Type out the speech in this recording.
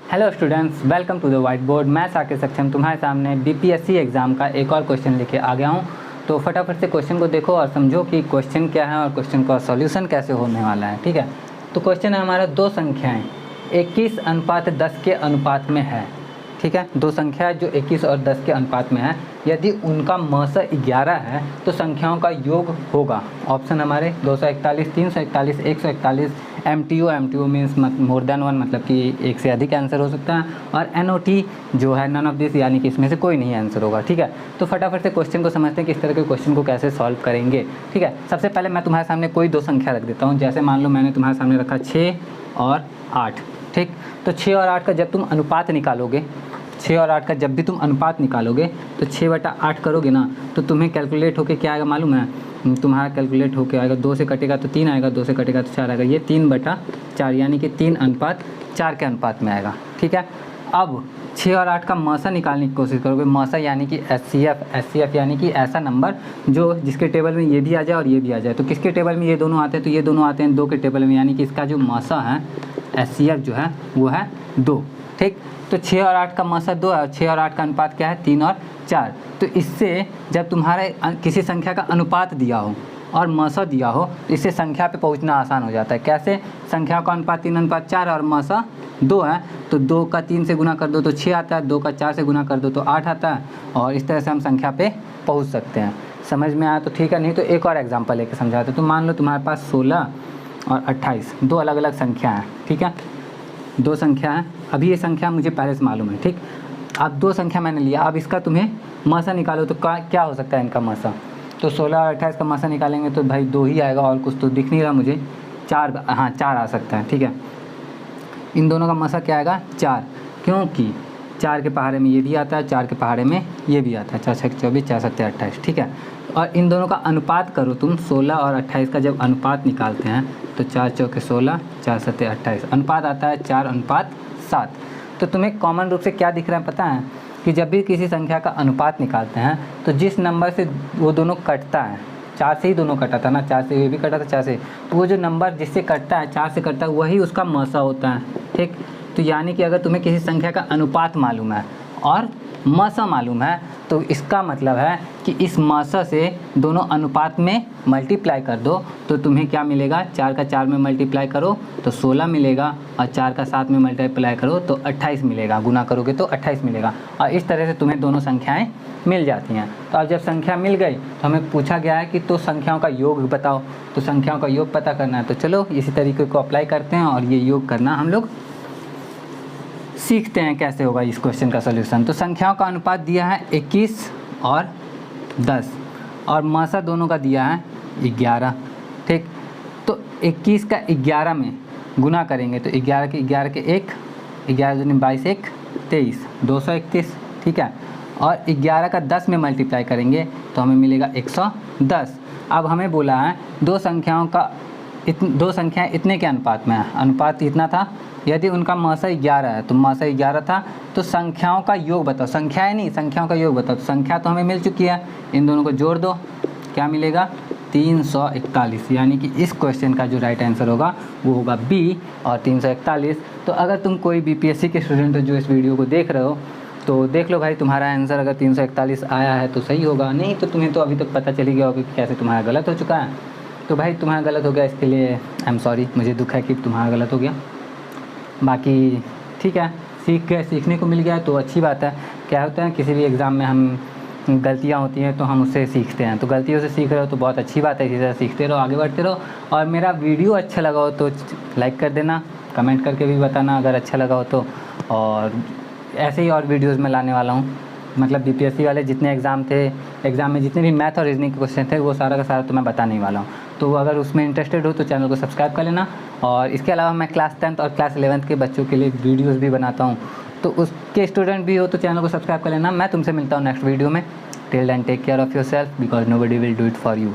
Hello students, welcome to the white board. मैं साकेत सक्षम तुम्हारे सामने बीपीएससी एग्ज़ाम का एक और क्वेश्चन लेके आ गया हूँ। तो फटाफट से क्वेश्चन को देखो और समझो कि क्वेश्चन क्या है और क्वेश्चन का सॉल्यूशन कैसे होने वाला है। ठीक है, तो क्वेश्चन है हमारा दो संख्याएँ 21:10 के अनुपात में है। ठीक है, दो संख्या जो 21 और 10 के अनुपात में है, यदि उनका मसा 11 है तो संख्याओं का योग होगा। ऑप्शन हमारे 241, 341, 141, MTO means more than one, मतलब कि एक से अधिक आंसर हो सकता है, और NOT जो है नन ऑफ दिस, यानी कि इसमें से कोई नहीं आंसर होगा। ठीक है, तो फटाफट से क्वेश्चन को समझते हैं कि इस तरह के क्वेश्चन को कैसे सॉल्व करेंगे। ठीक है, सबसे पहले मैं तुम्हारे सामने कोई दो संख्या रख देता हूँ। जैसे मान लो मैंने तुम्हारे सामने रखा 6 और 8। ठीक, तो 6 और 8 का जब तुम अनुपात निकालोगे, 6 और 8 का जब भी तुम अनुपात निकालोगे तो 6/8 करोगे ना, तो तुम्हें कैलकुलेट होके क्या आएगा मालूम है? तुम्हारा कैलकुलेट होके आएगा, 2 से कटेगा तो 3 आएगा, 2 से कटेगा तो 4 आएगा। ये 3/4 यानी कि 3:4 के अनुपात में आएगा। ठीक है, अब 6 और 8 का मसा निकालने की कोशिश करोगे। मसा यानी कि SCF यानी कि ऐसा नंबर जो जिसके टेबल में ये भी आ जाए और ये भी आ जाए। तो किसके टेबल में ये दोनों आते हैं? तो ये दोनों आते हैं 2 के टेबल में, यानी कि इसका जो मसा है SCF जो है वो है 2। ठीक, तो 6 और 8 का मसा 2 है और 6 और 8 का अनुपात क्या है? 3 और 4। तो इससे जब तुम्हारे किसी संख्या का अनुपात दिया हो और मसा दिया हो, इससे संख्या पे पहुंचना आसान हो जाता है। कैसे? संख्या का अनुपात 3:4 और मसा 2 है, तो 2 का 3 से गुना कर दो तो 6 आता है, 2 का 4 से गुना कर दो तो 8 आता है, और इस तरह से हम संख्या पे पहुँच सकते हैं। समझ में आया तो ठीक है, नहीं तो एक और एग्जाम्पल लेकर समझाते। तो मान लो तुम्हारे पास 16 और 28 दो अलग अलग संख्या हैं। ठीक है, दो संख्या है। अभी ये संख्या मुझे पहले से मालूम है। ठीक, अब दो संख्या मैंने लिया, अब इसका तुम्हें मसा निकालो तो क्या हो सकता है इनका मसा? तो 16 और 28 का मसा निकालेंगे तो भाई 2 ही आएगा, और कुछ तो दिख नहीं रहा मुझे। 4, हाँ 4 आ सकता है। ठीक है, इन दोनों का मसा क्या आएगा? 4, क्योंकि 4 के पहाड़े में ये भी आता है, 4 के पहाड़े में ये भी आता है। 4 6 24, 4 7 28। ठीक है, और इन दोनों का अनुपात करो तुम। 16 और 28 का जब अनुपात निकालते हैं तो 4 चौके 16, 4 7 28, अनुपात आता है 4:7। तो तुम्हें कॉमन रूप से क्या दिख रहा है पता है? कि जब भी किसी संख्या का अनुपात निकालते हैं तो जिस नंबर से वो दोनों कटता है, 4 से ही दोनों कटा था ना, 4 से ये भी कटा था 4 से, तो वो जो नंबर जिससे कटता है, 4 से कटता है, वही उसका मसा होता है। ठीक, तो यानी कि अगर तुम्हें किसी संख्या का अनुपात मालूम है और मसा मालूम है, तो इसका मतलब है कि इस मसा से दोनों अनुपात में मल्टीप्लाई कर दो तो तुम्हें क्या मिलेगा? 4 का 4 में मल्टीप्लाई करो तो 16 मिलेगा, और 4 का 7 में मल्टीप्लाई करो तो 28 मिलेगा, गुना करोगे तो 28 मिलेगा। और इस तरह से तुम्हें दोनों संख्याएं मिल जाती हैं। तो अब जब संख्या मिल गई तो हमें पूछा गया है कि तो संख्याओं का योग बताओ। तो संख्याओं का योग पता करना है, तो चलो इसी तरीके को अप्लाई करते हैं और ये योग करना हम लोग सीखते हैं कैसे होगा इस क्वेश्चन का सलूशन। तो संख्याओं का अनुपात दिया है 21 और 10, और मसा दोनों का दिया है 11। ठीक, तो 21 का 11 में गुना करेंगे तो 11 के 11 के 1, 11 दूनी 22, 1 23, 231। ठीक है, और 11 का 10 में मल्टीप्लाई करेंगे तो हमें मिलेगा 110। अब हमें बोला है दो संख्याएं इतने के अनुपात में है, अनुपात इतना था, यदि उनका मसा 11 है तो मसा 11 था, तो संख्याओं का योग बताओ। संख्याएं नहीं, संख्याओं का योग बताओ। तो संख्या तो हमें मिल चुकी है, इन दोनों को जोड़ दो, क्या मिलेगा? 341। यानी कि इस क्वेश्चन का जो राइट आंसर होगा वो होगा बी, और 341। तो अगर तुम कोई BPSC के स्टूडेंट हो जो इस वीडियो को देख रहे हो, तो देख लो भाई, तुम्हारा आंसर अगर 341 आया है तो सही होगा, नहीं तो तुम्हें तो अभी तक पता चली गया होगा कि कैसे तुम्हारा गलत हो चुका है। तो भाई तुम्हारा गलत हो गया, इसके लिए आई एम सॉरी, मुझे दुख है कि तुम्हारा गलत हो गया। बाकी ठीक है, सीख गए, सीखने को मिल गया तो अच्छी बात है। क्या होता है किसी भी एग्ज़ाम में हम गलतियाँ होती हैं तो हम उससे सीखते हैं, तो गलतियों से सीख रहे हो तो बहुत अच्छी बात है। इसी तरह सीखते रहो, आगे बढ़ते रहो। और मेरा वीडियो अच्छा लगा हो तो लाइक कर देना, कमेंट करके भी बताना अगर अच्छा लगा हो तो। और ऐसे ही और वीडियोज़ में लाने वाला हूँ, मतलब BPSC वाले जितने एग्ज़ाम में जितने भी मैथ और रीजनिंग के क्वेश्चन थे वो सारा का सारा तो मैं बताने वाला हूँ। तो अगर उसमें इंटरेस्टेड हो तो चैनल को सब्सक्राइब कर लेना। और इसके अलावा मैं क्लास 10th और क्लास 11th के बच्चों के लिए वीडियोज़ भी बनाता हूँ, तो उसके स्टूडेंट भी हो तो चैनल को सब्सक्राइब कर लेना। मैं तुमसे मिलता हूँ नेक्स्ट वीडियो में। Till then take care of yourself, because nobody will do it for you.